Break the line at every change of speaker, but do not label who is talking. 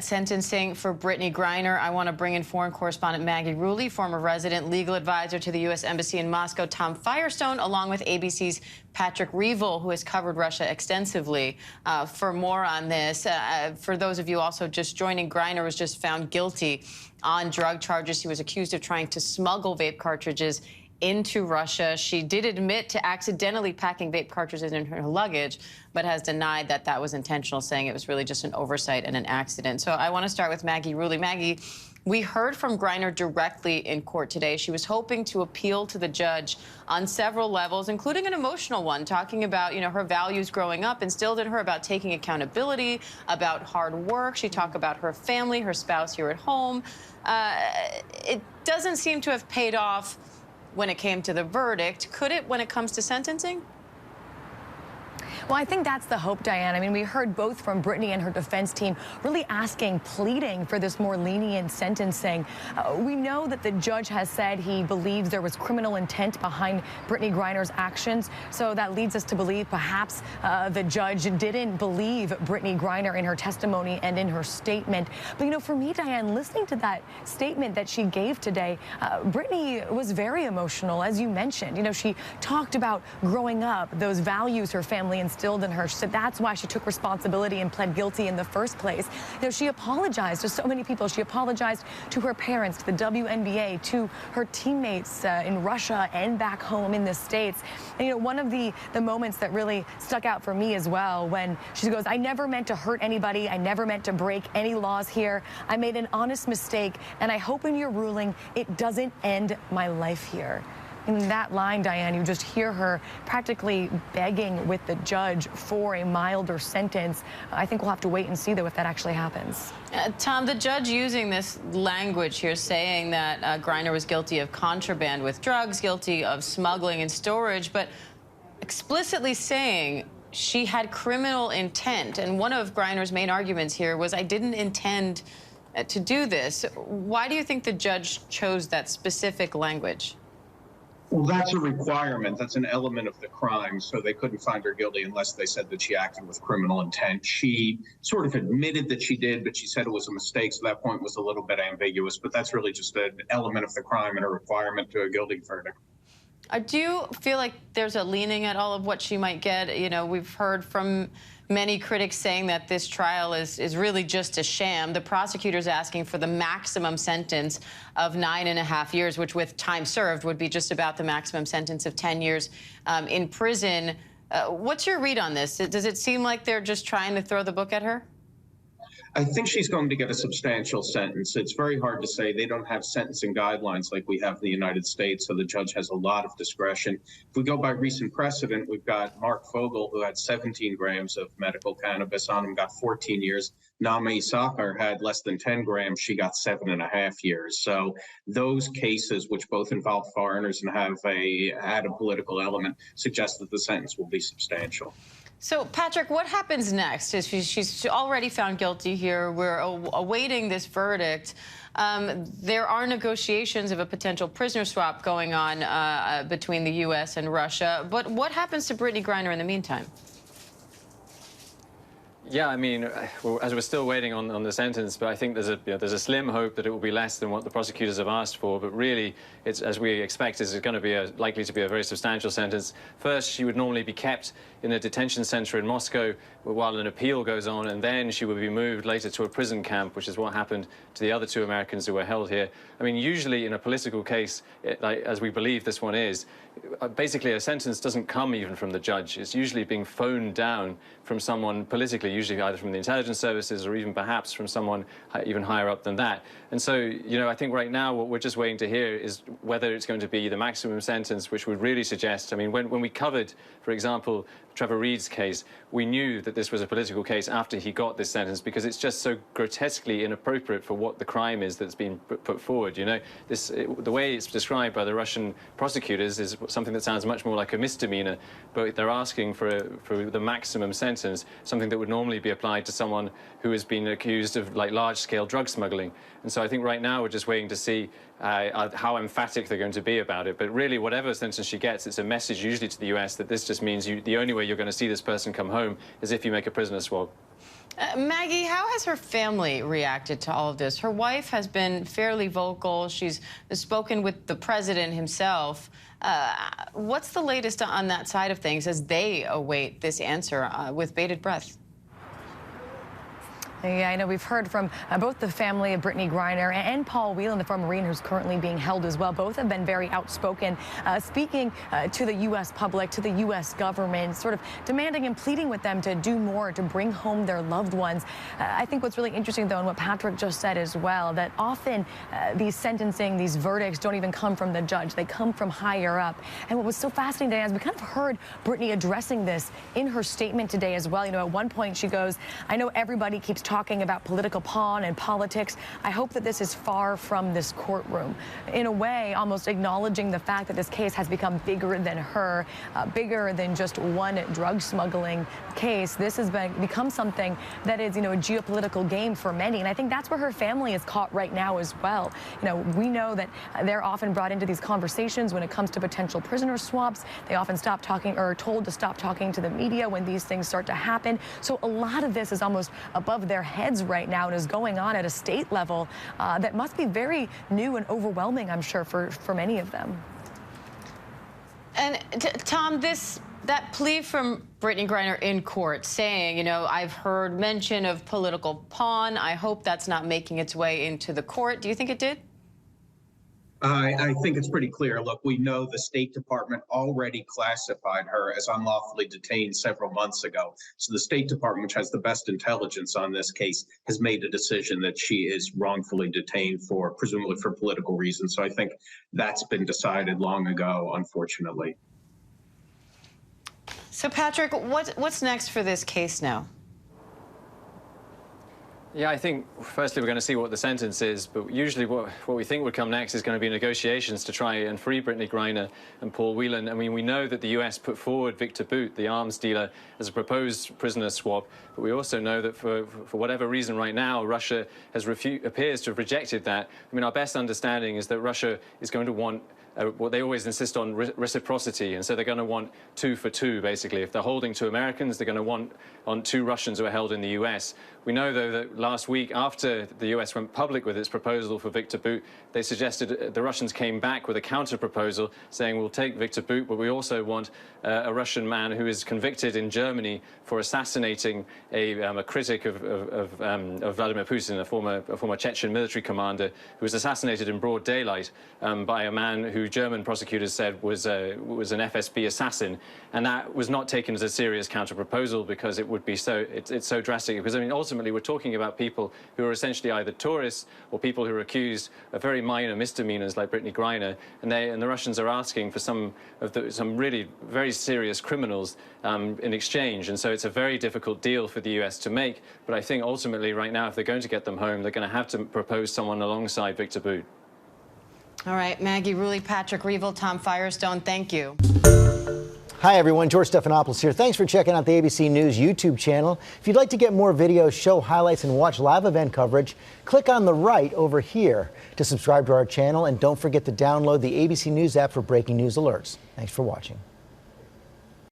Sentencing for Brittney Griner. I want to bring in foreign correspondent Maggie Rulli, former resident legal advisor to the U.S. Embassy in Moscow, Tom Firestone, along with ABC's Patrick Reevell, who has covered Russia extensively, for more on this. For those of you also just joining, Griner was just found guilty on drug charges. He was accused of trying to smuggle vape cartridges into Russia. She did admit to accidentally packing vape cartridges in her luggage, but has denied that that was intentional, saying it was really just an oversight and an accident. So I want to start with Maggie Rulli. Maggie, we heard from Griner directly in court today. She was hoping to appeal to the judge on several levels, including an emotional one, talking about, her values growing up instilled in her about taking accountability, about hard work. She talked about her family, her spouse here at home. It doesn't seem to have paid off when it came to the verdict. Could it when it comes to sentencing?
Well, I think that's the hope, Diane. I mean, we heard both from Brittney and her defense team really asking, pleading for this more lenient sentencing. We know that the judge has said he believes there was criminal intent behind Brittney Griner's actions. So that leads us to believe perhaps the judge didn't believe Brittney Griner in her testimony and in her statement. But, for me, Diane, listening to that statement that she gave today, Brittney was very emotional, as you mentioned. She talked about growing up, those values her family instilled in her. She said that's why she took responsibility and pled guilty in the first place. She apologized to so many people. She apologized to her parents, to the WNBA, to her teammates in Russia and back home in the States. And, one of the moments that really stuck out for me as well, when she goes, I never meant to hurt anybody. I never meant to break any laws here. I made an honest mistake, and I hope in your ruling it doesn't end my life here. In that line, Diane, you just hear her practically begging with the judge for a milder sentence. I think we'll have to wait and see, though, if that actually happens.
Tom, the judge using this language here, saying that Griner was guilty of contraband with drugs, guilty of smuggling and storage, but explicitly saying she had criminal intent. And one of Griner's main arguments here was, I didn't intend to do this. Why do you think the judge chose that specific language?
Well, that's a requirement. That's an element of the crime. So they couldn't find her guilty unless they said that she acted with criminal intent. She sort of admitted that she did, but she said it was a mistake. So that point was a little bit ambiguous. But that's really just an element of the crime and a requirement to a guilty verdict.
Do you feel like there's a leaning at all of what she might get? We've heard from many critics saying that this trial is really just a sham. The prosecutor's asking for the maximum sentence of 9.5 years, which with time served would be just about the maximum sentence of 10 years in prison. What's your read on this? Does it seem like they're just trying to throw the book at her?
I think she's going to get a substantial sentence. It's very hard to say. They don't have sentencing guidelines like we have in the United States, so the judge has a lot of discretion. If we go by recent precedent, we've got Mark Fogel, who had 17 grams of medical cannabis on him, got 14 years. Nami Sakar had less than 10 grams. She got 7.5 years. So those cases, which both involve foreigners and had a political element, suggest that the sentence will be substantial.
So, Patrick, what happens next? She's already found guilty here. We're awaiting this verdict. There are negotiations of a potential prisoner swap going on between the U.S. and Russia. But what happens to Brittney Griner in the meantime?
Yeah, I mean, as we're still waiting on the sentence, but I think there's a slim hope that it will be less than what the prosecutors have asked for. But really, it's as we expect, it's going to be likely to be a very substantial sentence. First, she would normally be kept in a detention center in Moscow while an appeal goes on, and then she would be moved later to a prison camp, which is what happened to the other 2 Americans who were held here. I mean, usually in a political case, as we believe this one is, basically a sentence doesn't come even from the judge. It's usually being phoned down from someone politically, usually either from the intelligence services or even perhaps from someone even higher up than that. And so, I think right now what we're just waiting to hear is whether it's going to be the maximum sentence, which would really suggest, I mean, when we covered, for example, Trevor Reed's case, we knew that this was a political case after he got this sentence because it's just so grotesquely inappropriate for what the crime is that's been put forward. The way it's described by the Russian prosecutors is something that sounds much more like a misdemeanor, but they're asking for the maximum sentence, something that would normally be applied to someone who has been accused of large-scale drug smuggling. And so I think right now we're just waiting to see how emphatic they're going to be about it. But really, whatever sentence she gets, it's a message usually to the US that this just means the only way you're going to see this person come home is if you make a prisoner swap.
Maggie, how has her family reacted to all of this? Her wife has been fairly vocal. She's spoken with the president himself. What's the latest on that side of things as they await this answer with bated breath?
Yeah, I know we've heard from both the family of Brittney Griner and Paul Whelan, the former Marine who's currently being held as well. Both have been very outspoken, speaking to the U.S. public, to the U.S. government, sort of demanding and pleading with them to do more to bring home their loved ones. I think what's really interesting, though, and what Patrick just said as well, that often these sentencing, these verdicts don't even come from the judge. They come from higher up. And what was so fascinating, as we kind of heard Brittney addressing this in her statement today as well. You know, at one point she goes, I know everybody keeps talking about political pawn and politics. I hope that this is far from this courtroom. In a way, almost acknowledging the fact that this case has become bigger than her, bigger than just one drug smuggling case. This has become something that is, you know, a geopolitical game for many. And I think that's where her family is caught right now as well. You know, we know that they're often brought into these conversations when it comes to potential prisoner swaps. They often stop talking or are told to stop talking to the media when these things start to happen. So a lot of this is almost above their heads right now and is going on at a state level that must be very new and overwhelming, I'm sure, for many of them.
And Tom, that plea from Brittney Griner in court saying, you know, I've heard mention of political pawn. I hope that's not making its way into the court. Do you think it did?
I think it's pretty clear. Look, we know the State Department already classified her as unlawfully detained several months ago. So the State Department, which has the best intelligence on this case, has made a decision that she is wrongfully detained for, presumably for political reasons. So I think that's been decided long ago, unfortunately.
So, Patrick, what's next for this case now?
Yeah, I think, firstly, we're going to see what the sentence is, but usually what we think would come next is going to be negotiations to try and free Brittney Griner and Paul Whelan. I mean, we know that the U.S. put forward Victor Bout, the arms dealer, as a proposed prisoner swap, but we also know that for whatever reason right now, Russia appears to have rejected that. I mean, our best understanding is that Russia is going to want what they always insist on, reciprocity, and so they're going to want 2 for 2, basically. If they're holding 2 Americans, they're going to want on 2 Russians who are held in the U.S. We know, though, that last week, after the U.S. went public with its proposal for Victor Bout, they suggested the Russians came back with a counter-proposal saying, we'll take Victor Bout, but we also want a Russian man who is convicted in Germany for assassinating a critic of Vladimir Putin, a former Chechen military commander, who was assassinated in broad daylight by a man who German prosecutors said was an FSB assassin. And that was not taken as a serious counter-proposal because it would be it's so drastic. Because, I mean, ultimately, we're talking about people who are essentially either tourists or people who are accused of very minor misdemeanors like Brittney Griner, and the Russians are asking for some really very serious criminals in exchange. And so it's a very difficult deal for the U.S. to make. But I think ultimately, right now, if they're going to get them home, they're going to have to propose someone alongside Victor Bout.
All right, Maggie Rulli, Patrick Reevell, Tom Firestone, thank you.
Hi, everyone. George Stephanopoulos here. Thanks for checking out the ABC News YouTube channel. If you'd like to get more videos, show highlights, and watch live event coverage, click on the right over here to subscribe to our channel. And don't forget to download the ABC News app for breaking news alerts. Thanks for watching.